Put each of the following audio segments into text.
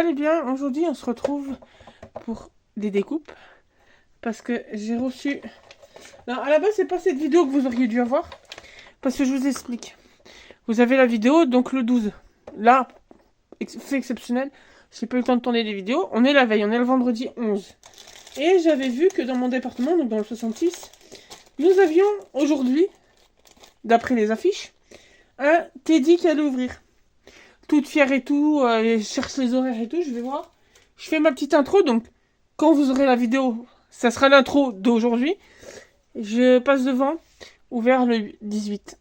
allez bien? Aujourd'hui, on se retrouve pour des découpes. Parce que j'ai reçu... Non, à la base, c'est pas cette vidéo que vous auriez dû avoir. Parce que je vous explique. Vous avez la vidéo, donc le 12. Là, c'est exceptionnel. J'ai pas eu le temps de tourner des vidéos. On est la veille, on est le vendredi 11. Et j'avais vu que dans mon département, donc dans le 66, nous avions aujourd'hui, d'après les affiches, un Teddy qui allait ouvrir. Toute fière et tout, je cherche les horaires et tout, je vais voir. Je fais ma petite intro, donc quand vous aurez la vidéo, ça sera l'intro d'aujourd'hui. Je passe devant, ouvert le 18.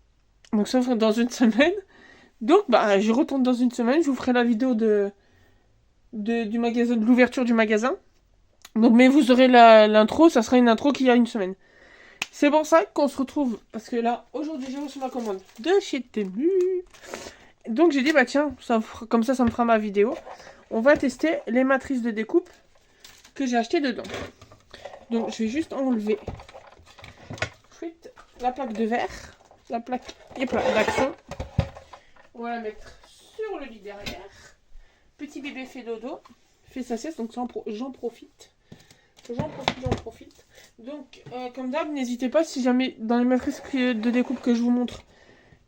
Donc ça sera dans une semaine. Donc bah je retourne dans une semaine, je vous ferai la vidéo du magasin, de l'ouverture du magasin. Donc mais vous aurez l'intro, ça sera une intro qui a une semaine. C'est pour ça qu'on se retrouve, parce que là, aujourd'hui j'ai reçu ma commande de chez Temu. Donc j'ai dit bah tiens, comme ça me fera ma vidéo. On va tester les matrices de découpe que j'ai acheté dedans. Donc je vais juste enlever la plaque de verre, la plaque d'action. On va la mettre sur le lit derrière. Petit bébé fait dodo, fait sa sieste, donc j'en profite. J'en profite. Donc comme d'hab, n'hésitez pas si jamais dans les matrices de découpe que je vous montre,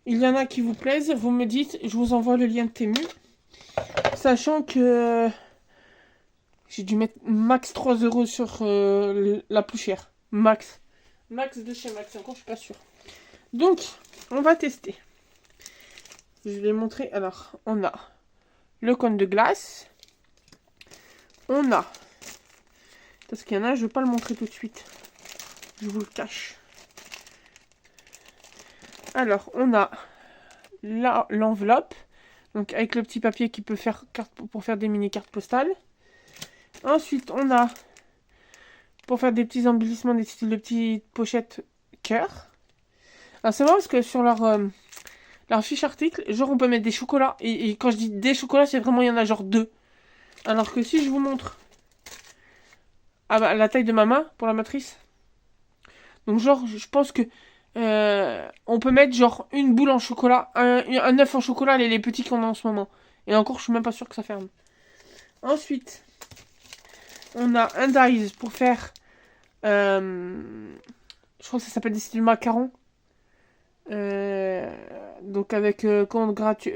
il y en a qui vous plaisent, vous me dites, je vous envoie le lien de Temu. Sachant que j'ai dû mettre max 3 € sur la plus chère. Max de chez Max, encore je suis pas sûre. Donc, on va tester. Je vais montrer. Alors, on a le cône de glace. On a... Parce qu'il y en a, je ne vais pas le montrer tout de suite. Je vous le cache. Alors, on a l'enveloppe. Donc, avec le petit papier qui peut faire pour faire des mini cartes postales. Ensuite, on a, pour faire des petits embellissements, des petites pochettes cœur. Alors, c'est marrant parce que sur leur fiche article, genre, on peut mettre des chocolats. Et quand je dis des chocolats, c'est vraiment, il y en a genre 2. Alors que si je vous montre la taille de ma main pour la matrice. Donc, genre, je pense que on peut mettre genre une boule en chocolat, un œuf en chocolat, les petits qu'on a en ce moment. Et encore, je suis même pas sûre que ça ferme. Ensuite, on a un dies pour faire... je crois que ça s'appelle des styles macarons. Donc avec Congrate,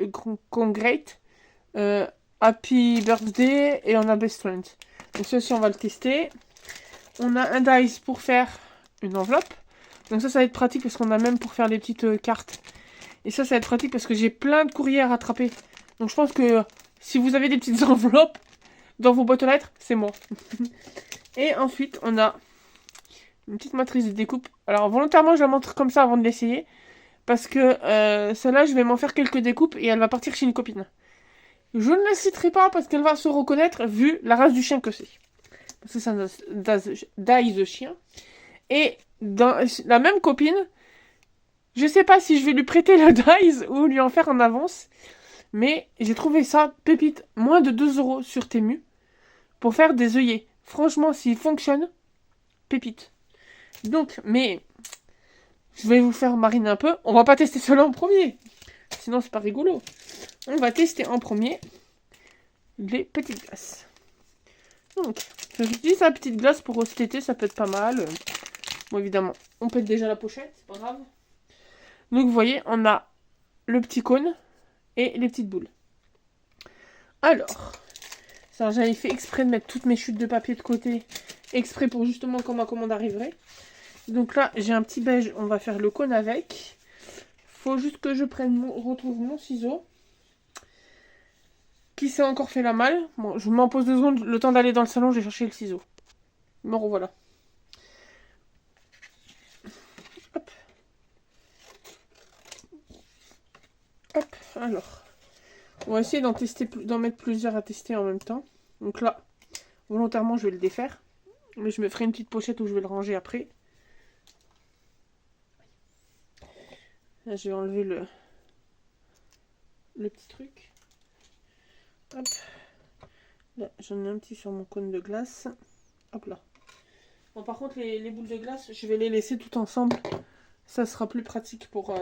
Happy Birthday et on a Best Friend. Donc ceci on va le tester. On a un dice pour faire une enveloppe. Donc ça va être pratique parce qu'on a même pour faire des petites cartes. Et ça va être pratique parce que j'ai plein de courriers à rattraper. Donc je pense que si vous avez des petites enveloppes dans vos boîtes aux lettres, c'est moi. Et ensuite on a une petite matrice de découpe. Alors volontairement je la montre comme ça avant de l'essayer. Parce que celle-là je vais m'en faire quelques découpes et elle va partir chez une copine. Je ne la citerai pas parce qu'elle va se reconnaître vu la race du chien que c'est. Parce que c'est un dice de chien. Et dans la même copine, je sais pas si je vais lui prêter le dice ou lui en faire en avance. Mais j'ai trouvé ça pépite, moins de 2 € sur Temu. Pour faire des œillets. Franchement, s'il fonctionne, pépite. Donc, mais je vais vous faire mariner un peu. On va pas tester cela en premier. Sinon, c'est pas rigolo. On va tester en premier les petites glaces. Donc, j'utilise la petite glace pour cet été, ça peut être pas mal. Bon, évidemment, on pète déjà la pochette, c'est pas grave. Donc, vous voyez, on a le petit cône et les petites boules. Alors, ça, j'avais fait exprès de mettre toutes mes chutes de papier de côté, exprès pour justement quand ma commande arriverait. Donc là, j'ai un petit beige, on va faire le cône avec. Faut juste que je retrouve mon ciseau. Qui s'est encore fait la malle. Bon, je m'en pose 2 secondes, le temps d'aller dans le salon, j'ai cherché le ciseau. Me revoilà. Hop. Hop, alors. On va essayer d'en mettre plusieurs à tester en même temps. Donc là, volontairement, je vais le défaire. Mais je me ferai une petite pochette où je vais le ranger après. Là, je vais enlever le petit truc. Hop. Là, j'en ai un petit sur mon cône de glace. Hop là. Bon, par contre, les boules de glace, je vais les laisser tout ensemble. Ça sera plus pratique pour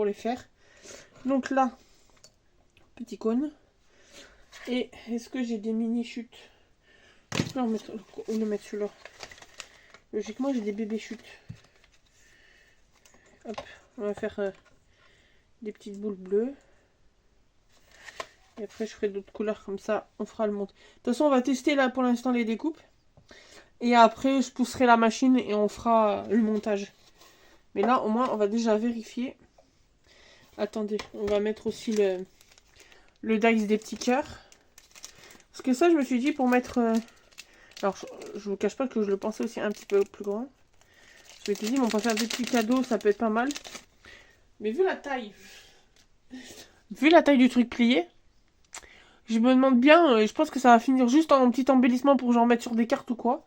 les faire. Donc là, petit cône. Et est-ce que j'ai des mini chutes? Je peux en mettre, où le mettre celui-là? Logiquement, j'ai des bébés chutes. Hop, on va faire des petites boules bleues. Et après, je ferai d'autres couleurs comme ça. On fera le montage. De toute façon, on va tester là pour l'instant les découpes. Et après, je pousserai la machine et on fera le montage. Mais là, au moins, on va déjà vérifier. Attendez, on va mettre aussi le dice des petits cœurs. Parce que ça, je me suis dit pour mettre... Alors, je vous cache pas que je le pensais aussi un petit peu plus grand. Je me suis dit, bon, pour faire des petits cadeaux, ça peut être pas mal. Mais vu la taille du truc plié, je me demande bien, je pense que ça va finir juste en petit embellissement pour que j'en mette sur des cartes ou quoi.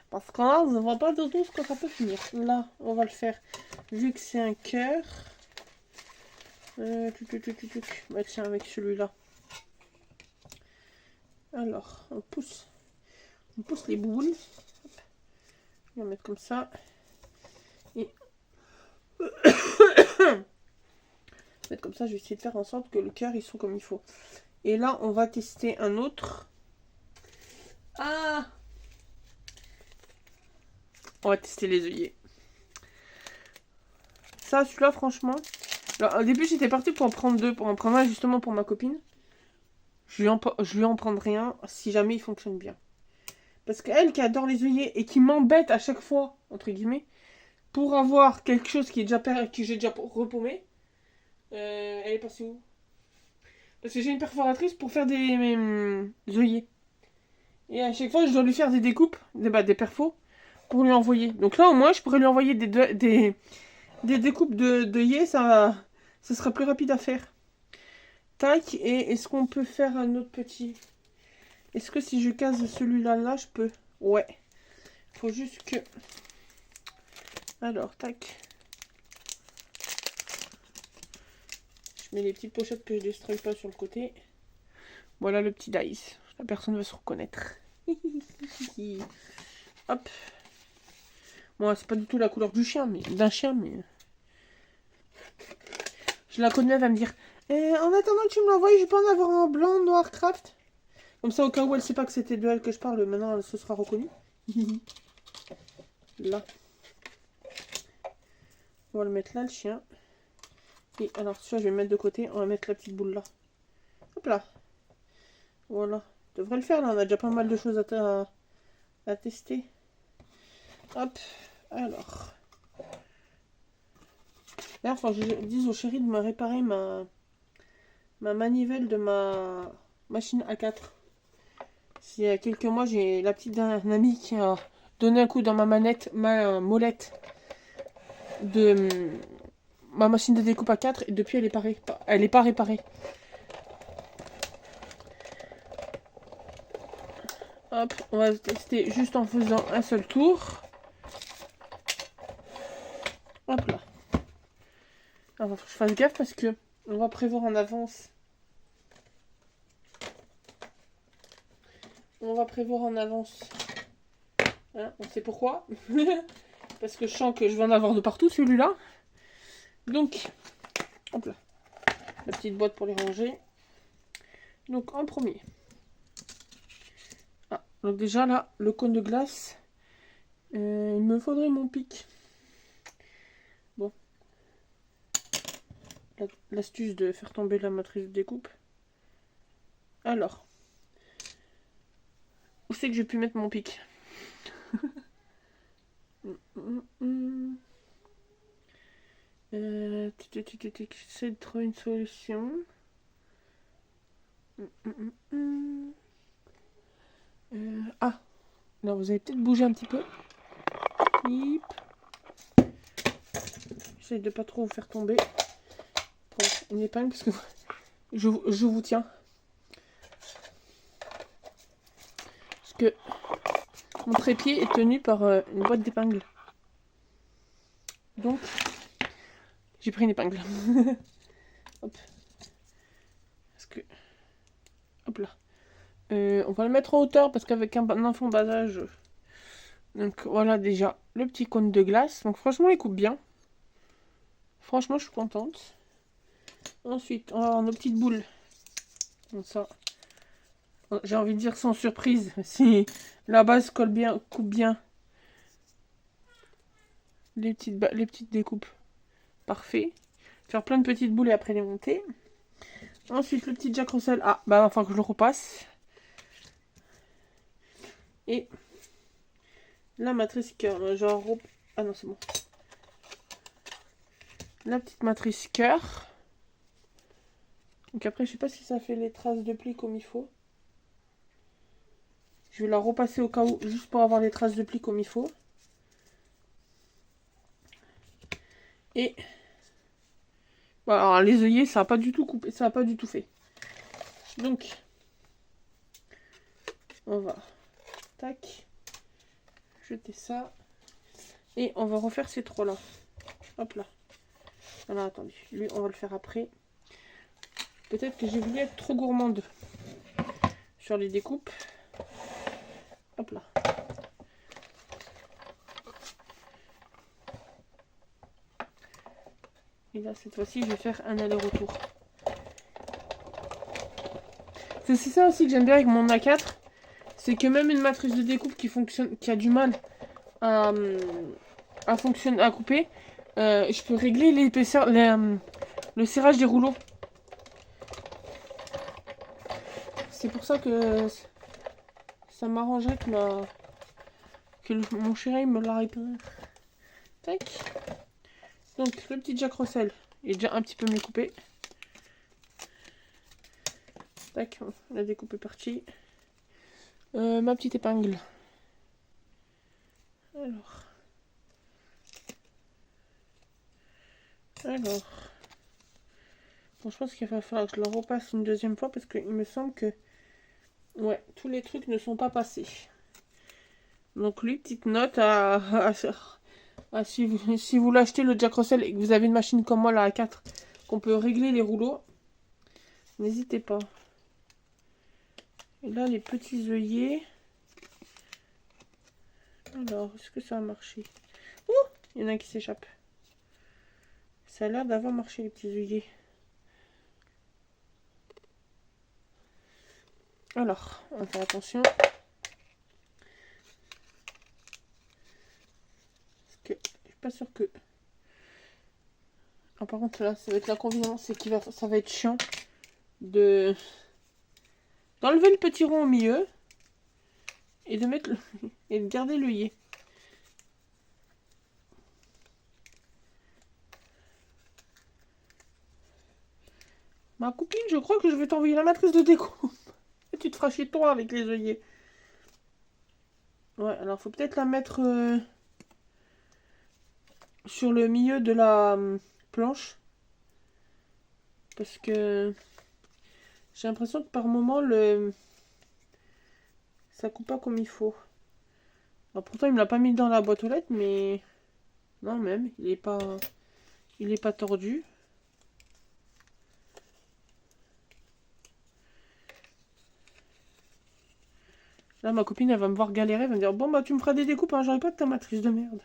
Parce que là, je ne vois pas du tout ce que ça peut finir. Là, on va le faire. Vu que c'est un cœur. Bah tiens, avec celui-là. Alors, on pousse. On pousse les boules. Hop. On va mettre comme ça. Et... mettre comme ça, je vais essayer de faire en sorte que le cœur, il soit comme il faut. Et là, on va tester un autre. Ah! On va tester les œillets. Ça, celui-là, franchement... Alors, au début, j'étais partie pour en prendre deux. Pour en prendre un, justement, pour ma copine. Je lui en prendrai un si jamais il fonctionne bien. Parce qu'elle, qui adore les œillets et qui m'embête à chaque fois, entre guillemets, pour avoir quelque chose qui est déjà que j'ai déjà repaumé, elle est passée où? Parce que j'ai une perforatrice pour faire des œillets. Et à chaque fois, je dois lui faire des découpes, des perfos, pour lui envoyer. Donc là, au moins, je pourrais lui envoyer des découpes d'œillets, ça sera plus rapide à faire. Tac, et est-ce qu'on peut faire un autre petit? Est-ce que si je case celui-là, là, je peux? Ouais. Faut juste que... Alors, tac. Je mets les petites pochettes que je déstrouille pas sur le côté. Voilà le petit dice. La personne va se reconnaître. Hop. Bon, c'est pas du tout la couleur du chien, mais d'un chien, mais... Je la connais, elle va me dire... en attendant que tu me l'envoies, je peux en avoir un blanc, noir, craft. Comme ça, au cas où elle sait pas que c'était de elle que je parle, maintenant elle se sera reconnue. Là. On va le mettre là, le chien. Et alors, ça, je vais le mettre de côté. On va mettre la petite boule là. Hop là. Voilà. On devrait le faire là. On a déjà pas mal de choses à tester. Hop. Alors. D'ailleurs, faut que je dise au chéri de me réparer ma manivelle de ma machine A4. Il y a quelques mois, j'ai la petite d'un ami qui a donné un coup dans ma molette de ma machine de découpe A4 et depuis elle est pas réparée. Hop, on va tester juste en faisant un seul tour. Hop là. Alors, faut que je fasse gaffe parce que on va prévoir en avance. On va prévoir en avance. Hein, on sait pourquoi. Parce que je sens que je vais en avoir de partout celui-là. Donc, hop là. La petite boîte pour les ranger. Donc, en premier. Ah, donc déjà là, le cône de glace. Il me faudrait mon pic. Bon. L'astuce de faire tomber la matrice de découpe. Alors. Où c'est que j'ai pu mettre mon pic? J'essaie de trouver une solution. Ah, non, vous allez peut-être bouger un petit peu. J'essaie de pas trop vous faire tomber. Bon, une épingle parce que je vous tiens. Parce que mon trépied est tenu par une boîte d'épingles. Donc, j'ai pris une épingle. Hop. Parce que... Hop là. On va le mettre en hauteur parce qu'avec un enfant bas âge... Donc voilà déjà le petit cône de glace. Donc franchement il coupe bien. Franchement je suis contente. Ensuite on va avoir nos petites boules. Comme ça. J'ai envie de dire sans surprise. Si la base colle bien, coupe bien les petites découpes. Parfait. Faire plein de petites boules et après les monter. Ensuite, le petit Jack Russell. Ah, bah enfin que je le repasse. Et la matrice cœur. Genre... Ah non, c'est bon. La petite matrice cœur. Donc après, je sais pas si ça fait les traces de plis comme il faut. Je vais la repasser au cas où, juste pour avoir les traces de plis comme il faut. Et voilà, alors les œillets, ça n'a pas du tout coupé, ça n'a pas du tout fait. Donc, on va tac, jeter ça. Et on va refaire ces trois là. Hop là. Alors attendez, lui on va le faire après. Peut-être que j'ai voulu être trop gourmande sur les découpes. Hop là. Et là cette fois-ci je vais faire un aller-retour. C'est ça aussi que j'aime bien avec mon A4. C'est que même une matrice de découpe qui fonctionne, qui a du mal à fonctionner, à couper, je peux régler l'épaisseur, le serrage des rouleaux. C'est pour ça que ça m'arrangerait que mon chéri me la répare. Tac. Donc le petit Jack Russell est déjà un petit peu mieux coupé. Tac, la découpe est partie. Ma petite épingle. Alors. Bon, je pense qu'il va falloir que je la repasse une deuxième fois parce qu'il me semble que ouais, tous les trucs ne sont pas passés. Donc lui, petite note si vous l'achetez le Jack Russell et que vous avez une machine comme moi, la A4, qu'on peut régler les rouleaux, n'hésitez pas. Et là, les petits œillets. Alors, est-ce que ça a marché? Ouh, il y en a un qui s'échappe. Ça a l'air d'avoir marché, les petits œillets. Alors, on va faire attention. Parce que je suis pas sûre que... Ah, par contre, là, ça va être l'inconvénient, c'est que ça va être chiant d'enlever le petit rond au milieu et de mettre et de garder l'œillet. Ma copine, je crois que je vais t'envoyer la matrice de découpe. Et tu te feras chier toi avec les œillets. Ouais, alors faut peut-être la mettre sur le milieu de la planche. Parce que j'ai l'impression que par moment ça coupe pas comme il faut. Alors pourtant il me l'a pas mis dans la boîte aux lettres, mais non, même il est pas tordu. Là ma copine elle va me voir galérer, elle va me dire bon bah tu me feras des découpes, hein, j'aurai pas de ta matrice de merde.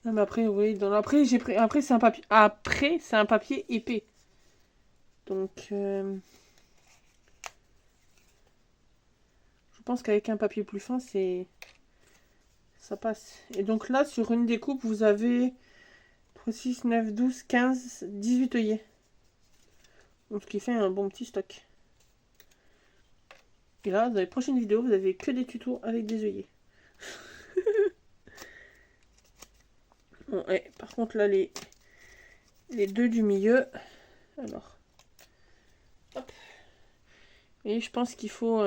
Non mais après vous voyez, après c'est un papier. Après c'est un papier épais. Donc je pense qu'avec un papier plus fin ça passe. Et donc là sur une découpe vous avez 3, 6, 9, 12, 15, 18 œillets. Donc ce qui fait un bon petit stock. Et là, dans les prochaines vidéos, vous avez que des tutos avec des œillets. Bon, ouais, par contre, là, les deux du milieu. Alors. Hop. Et je pense qu'il faut...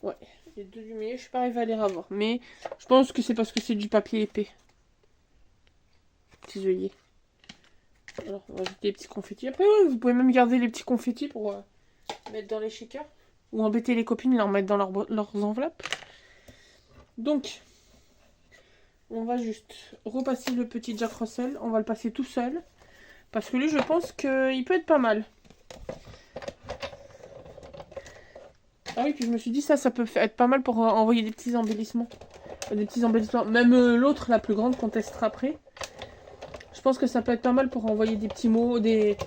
ouais, les deux du milieu, je suis pas arrivée à les avoir. Mais je pense que c'est parce que c'est du papier épais. Petits œillets. Alors, on va ajouter les petits confettis. Après, ouais, vous pouvez même garder les petits confettis pour mettre dans les shakers. Ou embêter les copines, leur mettre dans leurs enveloppes. Donc, on va juste repasser le petit Jack Russell. On va le passer tout seul. Parce que lui, je pense qu'il peut être pas mal. Ah oui, puis je me suis dit, ça peut être pas mal pour envoyer des petits embellissements. Des petits embellissements. Même l'autre, la plus grande, qu'on testera après. Je pense que ça peut être pas mal pour envoyer des petits mots, des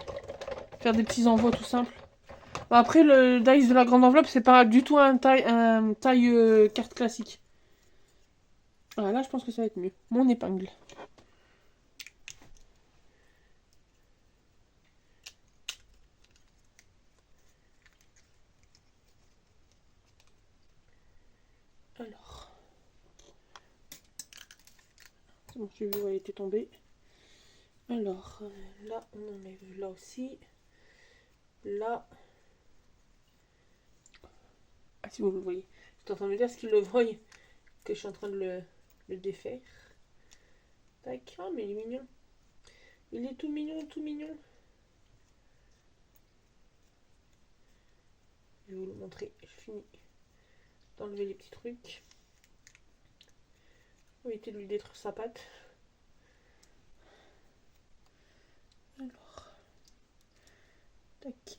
Faire des petits envois tout simples. Bon, après, le dice de la grande enveloppe, c'est pas du tout un taille carte classique. Voilà, là, je pense que ça va être mieux. Mon épingle. Alors. C'est bon, j'ai vu où elle était tombée. Alors, là, on enlève là aussi. Là. Ah, si vous le voyez. J'étais en train de me dire, est-ce qu'il le voit que je suis en train de le défaire. Tac. Ah, mais il est mignon. Il est tout mignon, tout mignon. Je vais vous le montrer. Je finis d'enlever les petits trucs. On va éviter de lui détruire sa patte. Alors. Tac.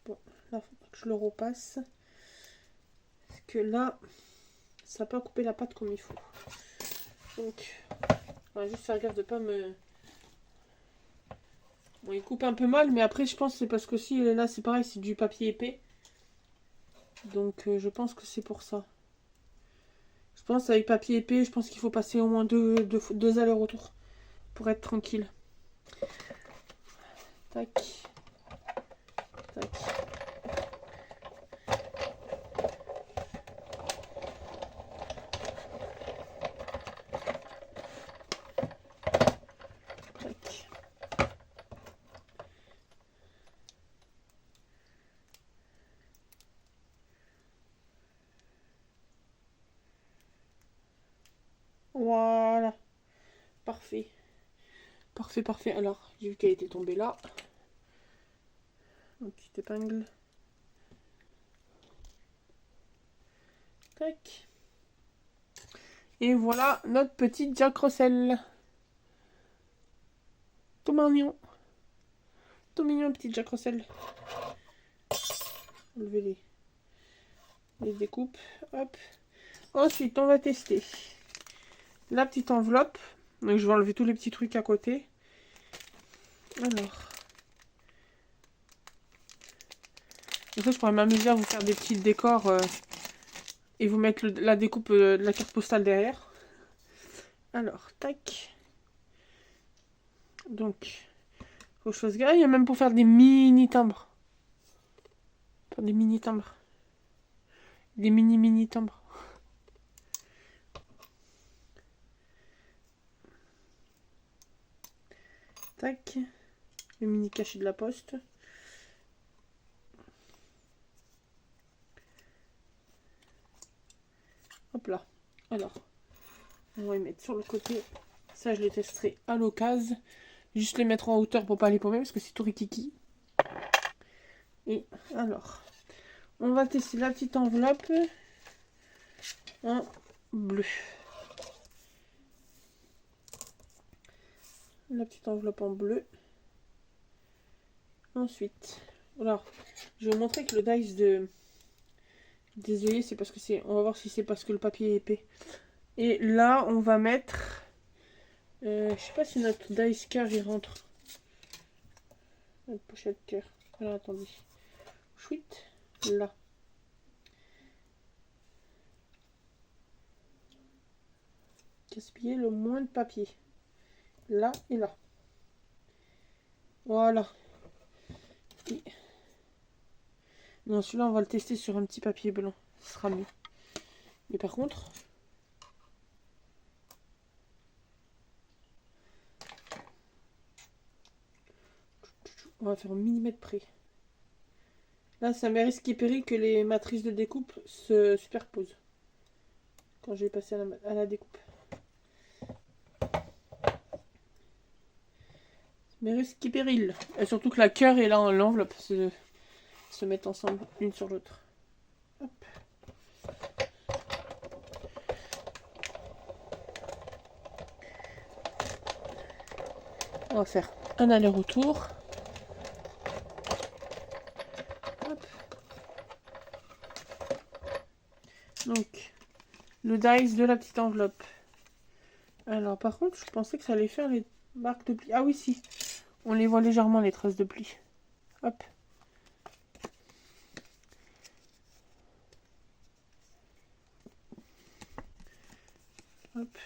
Bon, là, il faut que je le repasse. Parce que là, ça n'a pas coupé la pâte comme il faut. Donc, on va juste faire gaffe de ne pas me... Bon, il coupe un peu mal, mais après, je pense que c'est parce que si là, c'est pareil, c'est du papier épais. Donc, je pense que c'est pour ça. Je pense avec papier épais, je pense qu'il faut passer au moins deux allers-retours pour être tranquille. Tac. Tac. Tac. Voilà. Parfait. Parfait, parfait. Alors, j'ai vu qu'elle était tombée là. Une petite épingle. Tac. Et voilà notre petite Jack Russell. Tout mignon. Tout mignon, petit Jack Russell. Enlevez les découpes. Hop. Ensuite, on va tester la petite enveloppe. Donc, je vais enlever tous les petits trucs à côté. Alors. Donc ça, je pourrais m'amuser à vous faire des petits décors et vous mettre la découpe de la carte postale derrière. Alors, tac. Donc, faut que je fasse gaffe. Il y a même pour faire des mini timbres. Faire des mini timbres. Des mini timbres. Tac. Le mini cachet de la poste. Hop là. Alors, on va les mettre sur le côté. Ça, je les testerai à l'occasion. Juste les mettre en hauteur pour pas les paumer parce que c'est tout rikiki. Et alors, on va tester la petite enveloppe en bleu. La petite enveloppe en bleu. Ensuite, alors, je vais vous montrer que le dice de... Désolé, c'est parce que c'est... On va voir si c'est parce que le papier est épais. Et là, on va mettre... je sais pas si notre dice cœur y rentre. Notre pochette cœur. Alors, attendez. Chouette. Là. Gaspiller le moins de papier. Là et là. Voilà. Et... Non, celui-là, on va le tester sur un petit papier blanc. Ce sera mieux. Mais par contre... On va faire au millimètre près. Là, ça m'est risqué péril que les matrices de découpe se superposent. Quand je vais passer à la découpe. Mais risque péril. Et surtout que la cœur et l'enveloppe se mettent ensemble, l'une sur l'autre. Hop. On va faire un aller-retour. Donc, le dice de la petite enveloppe. Alors, par contre, je pensais que ça allait faire les marques de pli. Ah oui, si. On les voit légèrement, les traces de plis. Hop. Hop.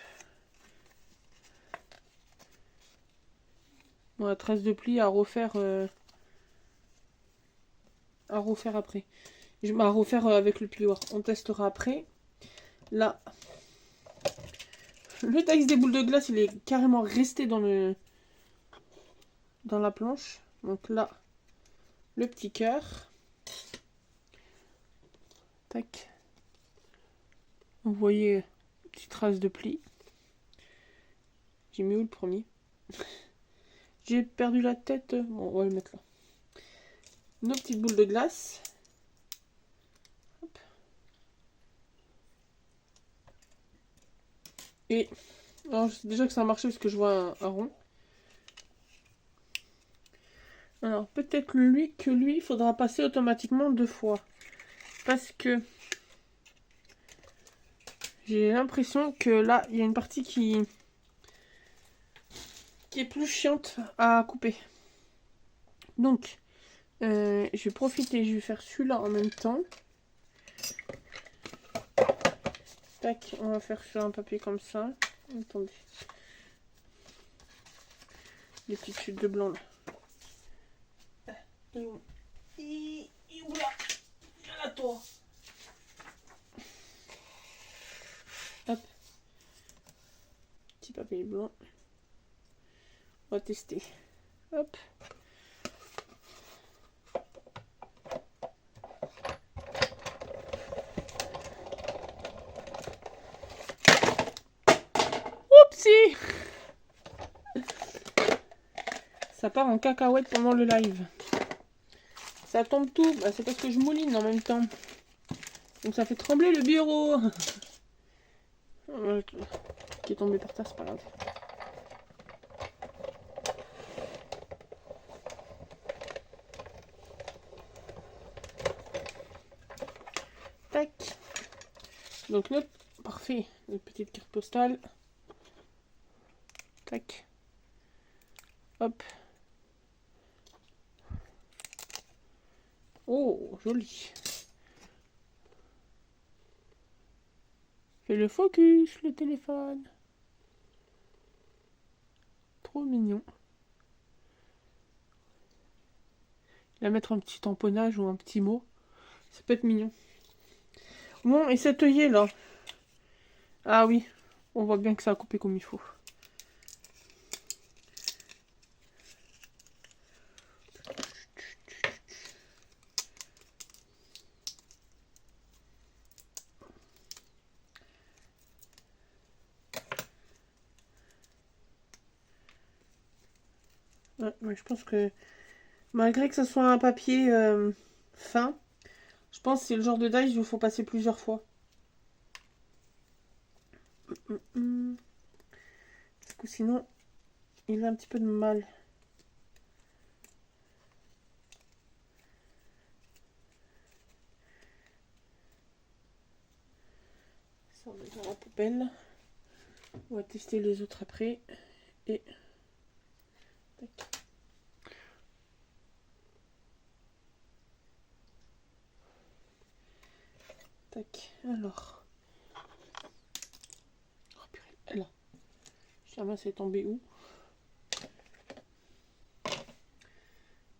Bon, la trace de plis à refaire après. À refaire avec le plioir. On testera après. Là, le dice des boules de glace, il est carrément resté dans la planche. Donc là, le petit cœur. Tac. Vous voyez, petite trace de pli. J'ai mis où le premier? J'ai perdu la tête. Bon, on va le mettre là. Nos petites boules de glace. Hop. Et alors, je sais déjà que ça a marché parce que je vois un rond. Alors, peut-être lui, il faudra passer automatiquement 2 fois. Parce que j'ai l'impression que là, il y a une partie qui est plus chiante à couper. Donc, je vais profiter, je vais faire celui-là en même temps. Tac, on va faire sur un papier comme ça. Attendez. Les petites chutes de blanc là. Et où là? Viens là toi. Hop. Petit papier blanc. On va tester. Hop. Oupsie! Ça part en cacahuète pendant le live. Ça tombe tout. Bah, c'est parce que je mouline en même temps. Donc ça fait trembler le bureau. Qui est tombé par terre, c'est pas grave. Tac. Donc notre parfait, notre petite carte postale. Tac. Hop. Oh, joli. Fais le focus, le téléphone. Trop mignon. Il va mettre un petit tamponnage ou un petit mot. Ça peut être mignon. Bon, et cet œillet là. Ah oui, on voit bien que ça a coupé comme il faut. Ouais, mais je pense que malgré que ce soit un papier fin, je pense que c'est le genre de dice où il faut passer plusieurs fois. Parce que sinon, il a un petit peu de mal. Ça, on met dans la poubelle. On va tester les autres après. Et... tac. Tac, alors. Oh purée, là. Je sais pas, c'est tombé où.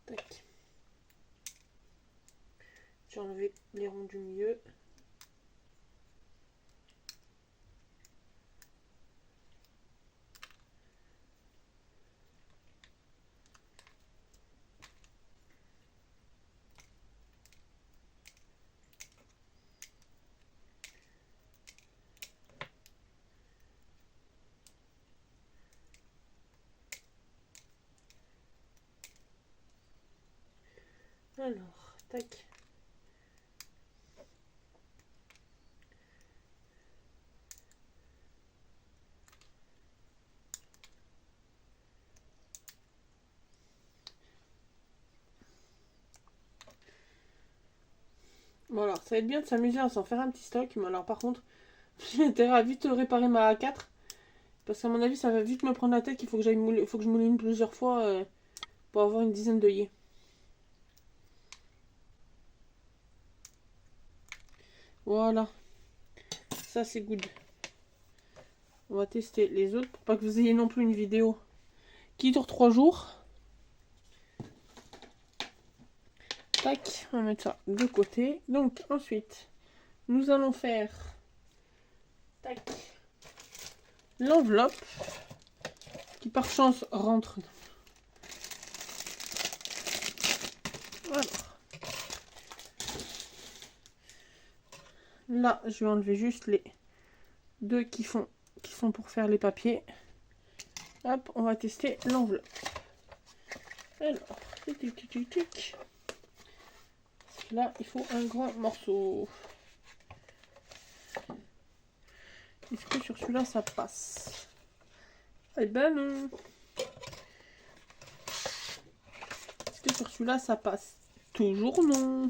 Tac. J'ai enlevé les ronds du milieu. Alors, tac. Bon alors, ça va être bien de s'amuser à s'en faire un petit stock. Mais alors par contre, j'ai intérêt à vite réparer ma A4. Parce qu'à mon avis, ça va vite me prendre la tête qu'il faut que j'aille faut que je mouline plusieurs fois. pour avoir une dizaine d'œillets. Voilà. Ça, c'est good. On va tester les autres pour pas que vous ayez non plus une vidéo qui dure 3 jours. Tac, on va mettre ça de côté. Donc, ensuite, nous allons faire l'enveloppe qui par chance rentre. Voilà. Là, je vais enlever juste les deux qui sont pour faire les papiers. Hop, on va tester l'enveloppe. Alors, là, il faut un grand morceau. Est-ce que sur celui-là, ça passe? Eh ben non. Est-ce que sur celui-là, ça passe? Toujours non.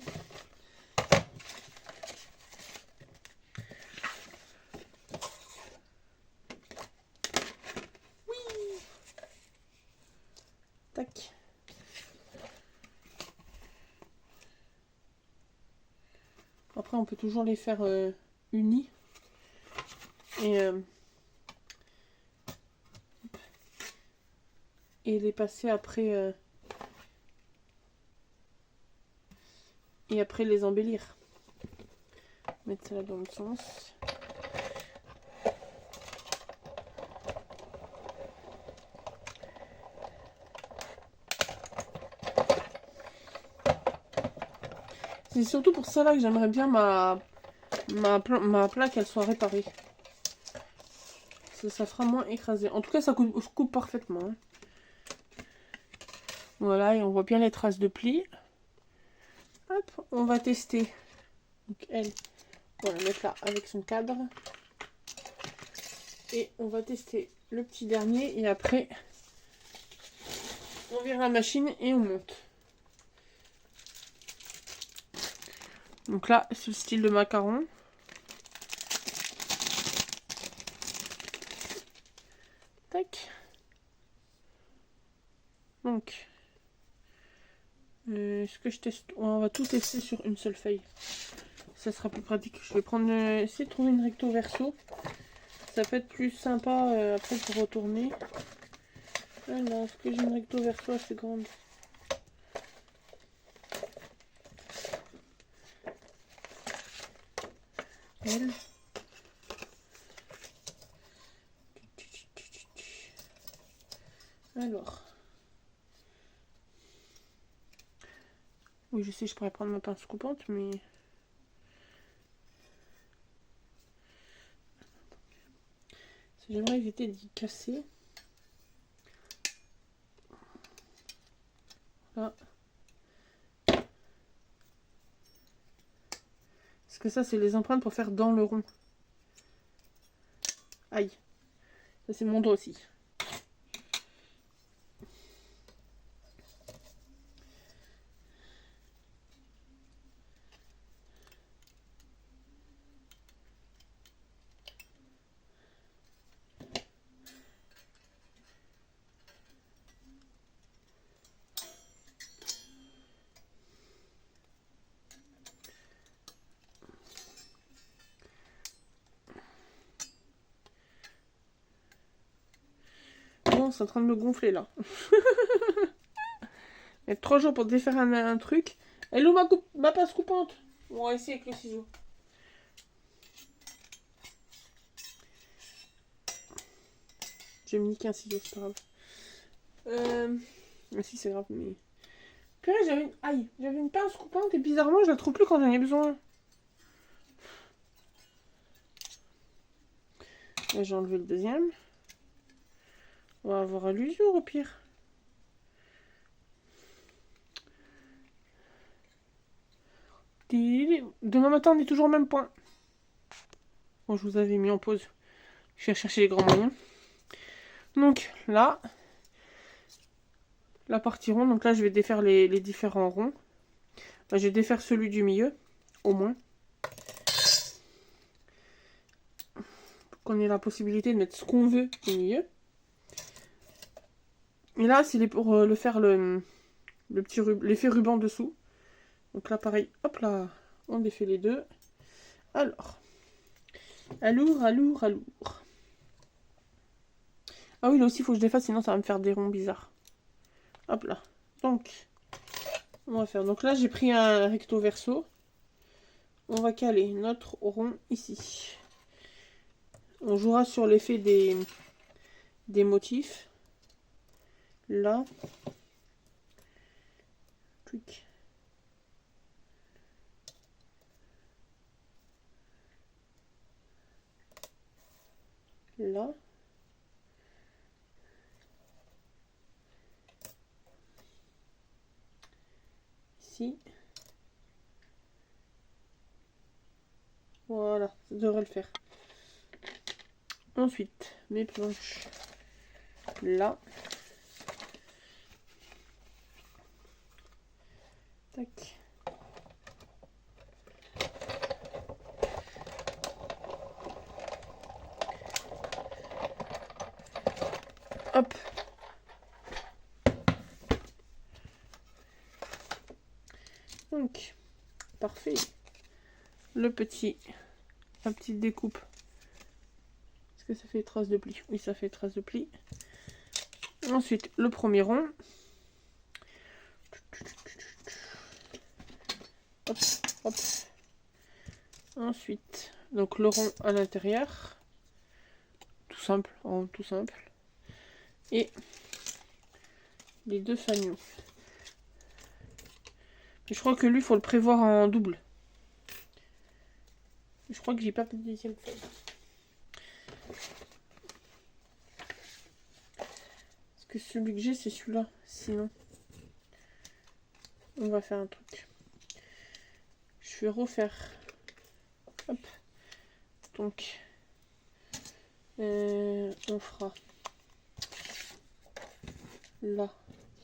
Oui. Tac. Après, on peut toujours les faire unis. Et les passer après. Et après les embellir. Mettre ça là dans le sens. C'est surtout pour ça là que j'aimerais bien ma plaque elle soit réparée. Ça fera moins écrasé. En tout cas ça coupe parfaitement. Hein. Voilà, et on voit bien les traces de plis. Hop, on va tester. Donc elle, on va la mettre là avec son cadre. Et on va tester le petit dernier. Et après, on vire la machine et on monte. Donc là, c'est le style de macaron. Tac. Donc, est-ce que je teste? On va tout tester sur une seule feuille. Ça sera plus pratique. Je vais prendre, essayer de trouver une recto verso. Ça peut être plus sympa après pour retourner. Alors, est-ce que j'ai une recto verso assez grande? Elle. Alors. Oui, je sais, je pourrais prendre ma pince coupante, mais... J'aimerais éviter d'y casser. Là. Parce que ça, c'est les empreintes pour faire dans le rond. Aïe. Ça, c'est mon doigt aussi. Bon, c'est en train de me gonfler, là. Il y a 3 jours pour défaire un truc. Elle est où ma pince coupante? On va essayer avec le ciseau. J'ai mis qu'un ciseau, c'est pas grave. Ah si, c'est grave, mais... Purée, j'avais une pince coupante et bizarrement, je la trouve plus quand j'en ai besoin. Là, j'ai enlevé le deuxième. On va avoir à l'usure au pire. Demain matin, on est toujours au même point. Bon, je vous avais mis en pause. Je vais chercher les grands moyens. Donc là, la partie ronde. Donc là, je vais défaire les différents ronds. Là, je vais défaire celui du milieu, au moins. Pour qu'on ait la possibilité de mettre ce qu'on veut au milieu. Et là, c'est pour le faire l'effet ruban dessous. Donc là, pareil, hop là, on défait les deux. Alors, alourd. Ah oui, là aussi, il faut que je défasse, sinon ça va me faire des ronds bizarres. Hop là. Donc, on va faire. Donc là, j'ai pris un recto verso. On va caler notre rond ici. On jouera sur l'effet des motifs. Là. Clic. Là. Ici. Voilà, ça devrait le faire. Ensuite, mes planches là. Tac. Hop. Donc, parfait. La petite découpe. Est-ce que ça fait trace de pli? Oui, ça fait trace de pli. Ensuite, le premier rond. Hop, hop. Ensuite, donc le rond à l'intérieur. Tout simple, tout simple. Et les deux fanions. Mais je crois que lui, il faut le prévoir en double. Je crois que j'ai pas de deuxième feuille. Parce que celui que j'ai, c'est celui-là. Sinon, on va faire un truc. Je vais refaire. Hop. Donc, on fera là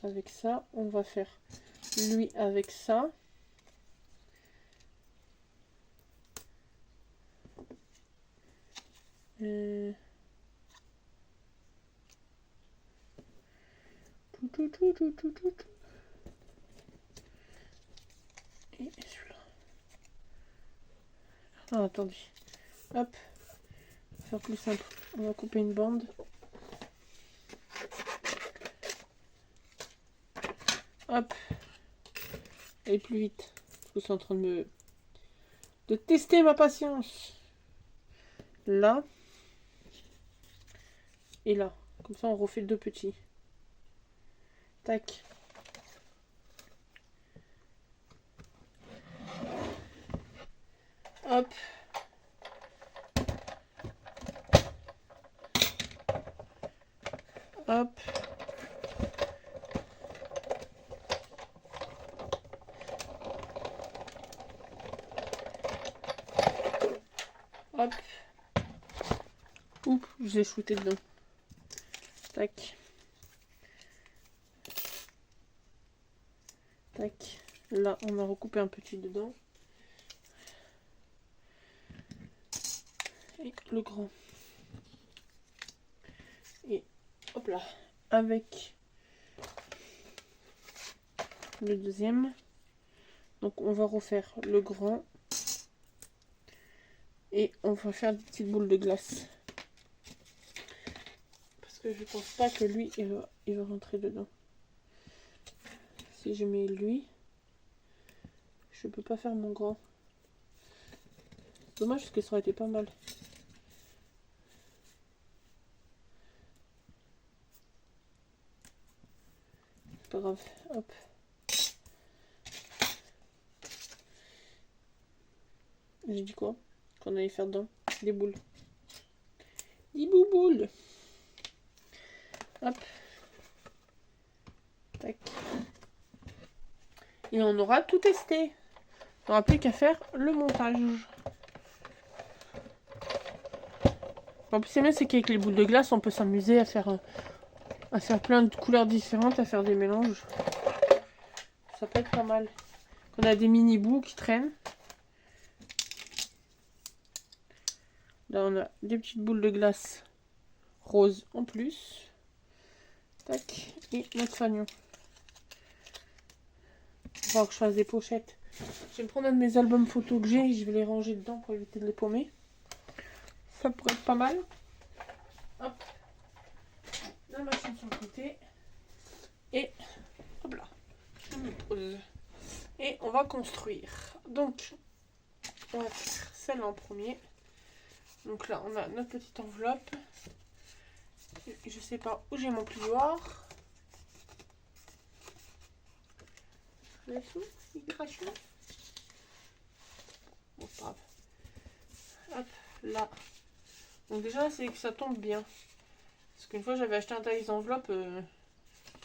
avec ça. On va faire lui avec ça. Et celui-là. Ah, attendez. Hop. On va faire plus simple. On va couper une bande. Hop. Et plus vite. Parce que c'est en train de tester ma patience. Là. Et là. Comme ça, on refait deux petits. Tac. Hop. Hop. Hop. Oups, j'ai shooté dedans. Tac. Tac. Là, on a recoupé un petit dedans. Et le grand. Et hop là. Avec le deuxième. Donc, on va refaire le grand. Et on va faire des petites boules de glace. Parce que je pense pas que lui, il va rentrer dedans. Si je mets lui, je peux pas faire mon grand. Dommage parce que ça aurait été pas mal. Pas grave, hop. J'ai dit quoi? Qu'on allait faire dedans des boules. Des bouboules. Hop. Tac. Et on aura tout testé. On n'aura plus qu'à faire le montage. En plus, c'est bien, c'est qu'avec les boules de glace, on peut s'amuser à faire plein de couleurs différentes, à faire des mélanges. Ça peut être pas mal. On a des mini bouts qui traînent. Là, on a des petites boules de glace roses en plus. Tac. Et notre fanion. Il va falloir que je fasse des pochettes. Je vais me prendre un de mes albums photos que j'ai et je vais les ranger dedans pour éviter de les paumer. Ça pourrait être pas mal. Hop. La machine sur le côté. Et hop là. Je me pose. Et on va construire. Donc, on va faire celle-là en premier. Donc là, on a notre petite enveloppe. Je sais pas où j'ai mon plioir. Là tout, il crache là. Bon, pas grave. Hop, là. Donc déjà, c'est que ça tombe bien. Parce qu'une fois, j'avais acheté un taille d'enveloppe,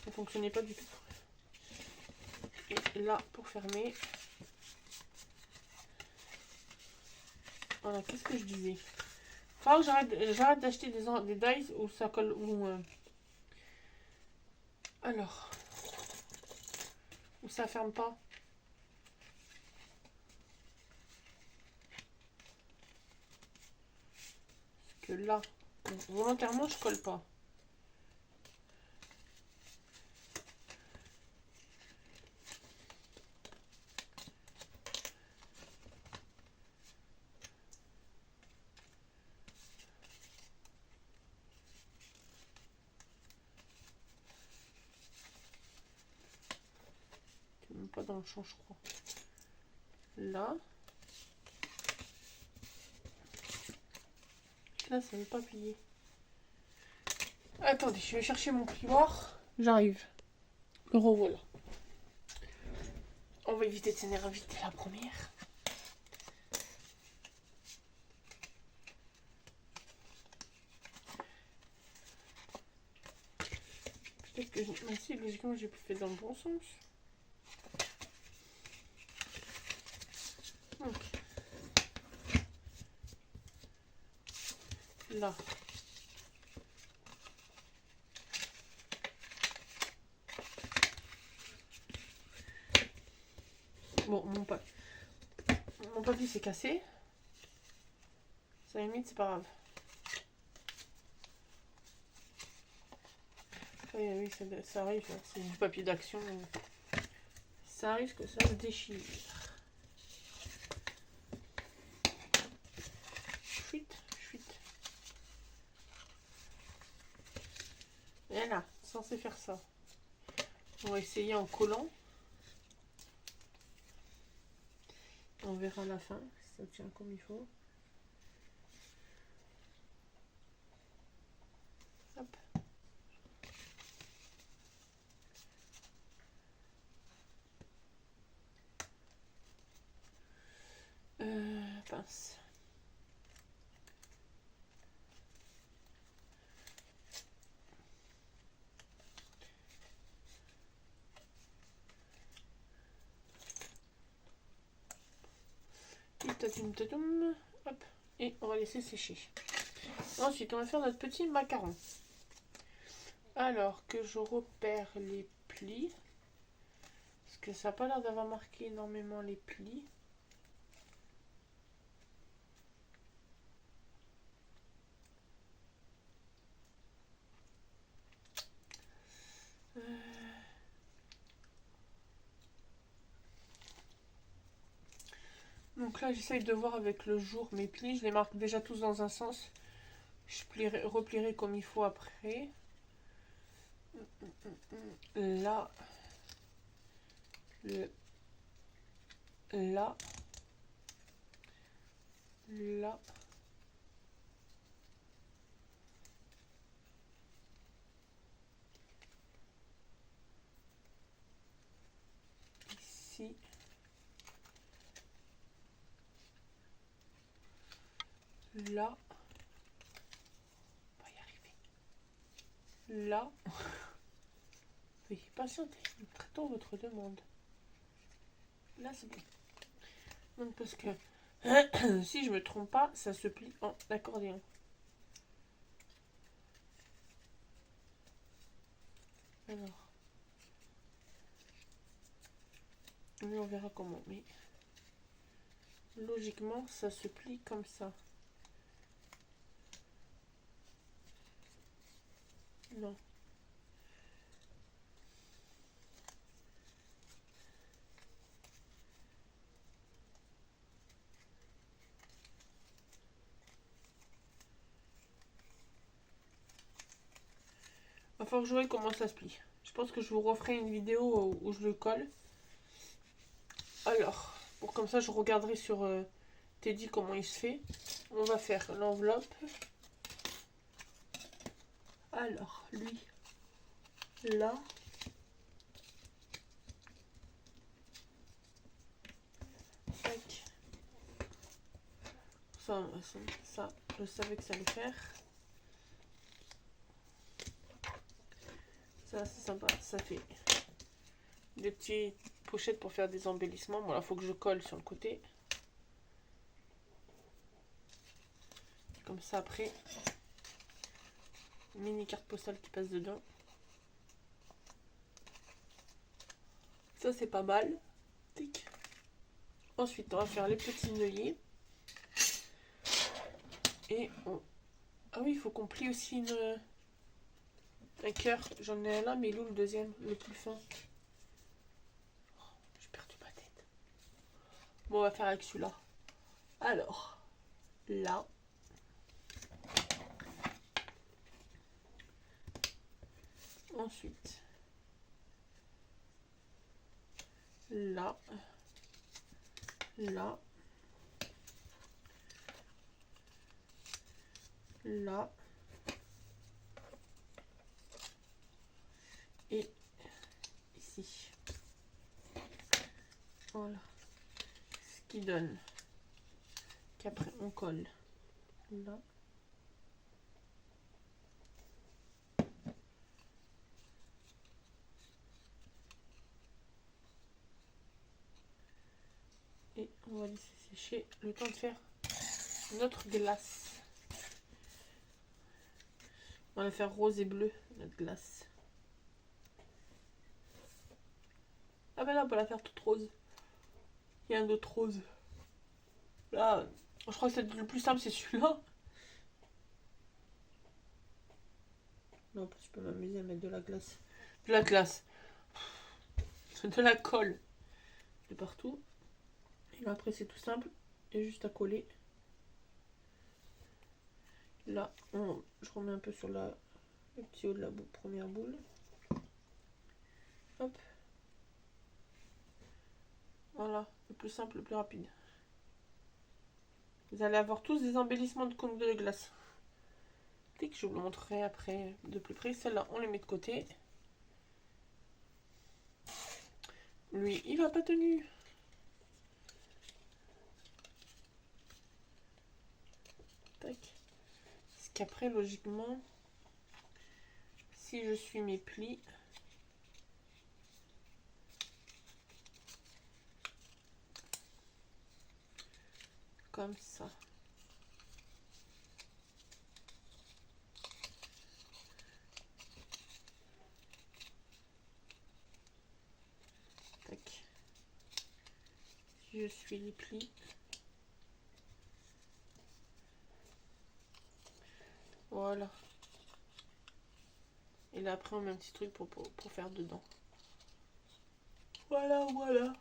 ça fonctionnait pas du tout. Et là, pour fermer. Voilà, qu'est-ce que je disais? Faut que j'arrête d'acheter des dies où ça colle. Alors. Où ça ferme pas. Parce que là, volontairement, je colle pas. Pas dans le champ, je crois. Là. Là, ça ne veut pas plier. Attendez, je vais chercher mon plioir. J'arrive. Le revoilà. On va éviter de s'énerver vite la première. Peut-être que si, logiquement, j'ai fait dans le bon sens. Donc, là. Bon, mon papier s'est cassé. Ça limite, c'est pas grave. Oui, ça arrive, c'est du papier d'action. Ça arrive que ça se déchire. Chouette. Et là, censé faire ça. On va essayer en collant. On verra à la fin si ça tient comme il faut. Hop. Pince. Hop. Et on va laisser sécher. Ensuite, on va faire notre petit macaron. Alors que je repère les plis. Parce que ça n'a pas l'air d'avoir marqué énormément les plis. Donc là, j'essaye de voir avec le jour mes plis. Je les marque déjà tous dans un sens. Je replierai comme il faut après. Là. Là. Là. Ici. Là. On va y arriver. Là. Veuillez patienter. Nous traitons votre demande. Là, c'est bon. Donc, parce que si je me trompe pas, ça se plie en accordéon. Alors. Mais on verra comment. Mais logiquement, ça se plie comme ça. Non. faut que je vois comment ça se plie. Je pense que je vous referai une vidéo où je le colle. Alors, pour comme ça, je regarderai sur Teddy comment il se fait. On va faire l'enveloppe. Alors, lui, là. Tac. Ça, je savais que ça allait faire. Ça, c'est sympa. Ça fait des petites pochettes pour faire des embellissements. Bon, là, il faut que je colle sur le côté. Comme ça, après, une mini carte postale qui passe dedans. Ça, c'est pas mal. Tic. Ensuite, on va faire les petits œillets. Et on... Ah oui, il faut qu'on plie aussi un cœur. J'en ai un là, mais il est où le deuxième, le plus fin? Oh, j'ai perdu ma tête. Bon, on va faire avec celui-là. Alors, là. Ensuite, là. Là. Là. Et ici. Voilà. Ce qui donne qu'après on colle là. Et on va laisser sécher le temps de faire notre glace. On va faire rose et bleu, notre glace. Ah ben là, on peut la faire toute rose. Il y a un autre rose. Là, je crois que c'est le plus simple, c'est celui-là. Non, parce que je peux m'amuser à mettre de la glace. De la glace. De la colle. De partout. Et là, après, c'est tout simple. Et juste à coller. Là, je remets un peu sur le petit haut de la première boule. Hop. Voilà, le plus simple, le plus rapide. Vous allez avoir tous des embellissements de cône de glace. Dès que je vous le montrerai après de plus près. Celle-là, on les met de côté. Lui, il va pas tenu. Tac. Parce qu'après, logiquement, si je suis mes plis, comme ça. Tac. Si je suis les plis. Voilà. Et là, après, on met un petit truc pour faire dedans. Voilà, voilà.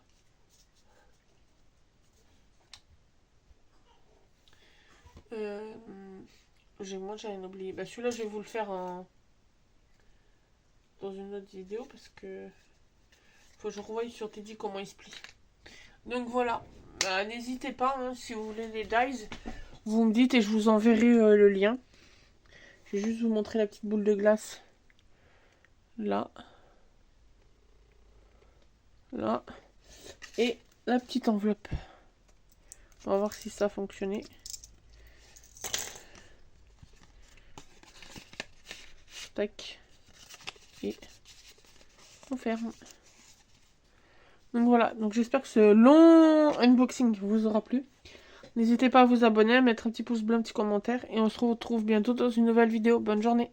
Moi, j'avais oublié. Bah, celui-là, je vais vous le faire dans une autre vidéo parce que faut que je revoie sur Teddy comment il se plie. Donc voilà. Bah, n'hésitez pas, hein, si vous voulez les dies, vous me dites et je vous enverrai le lien. Je vais juste vous montrer la petite boule de glace. Là. Là. Et la petite enveloppe. On va voir si ça a fonctionné. Tac. Et on ferme. Donc voilà, donc j'espère que ce long unboxing vous aura plu. N'hésitez pas à vous abonner, à mettre un petit pouce bleu, un petit commentaire. Et on se retrouve bientôt dans une nouvelle vidéo. Bonne journée.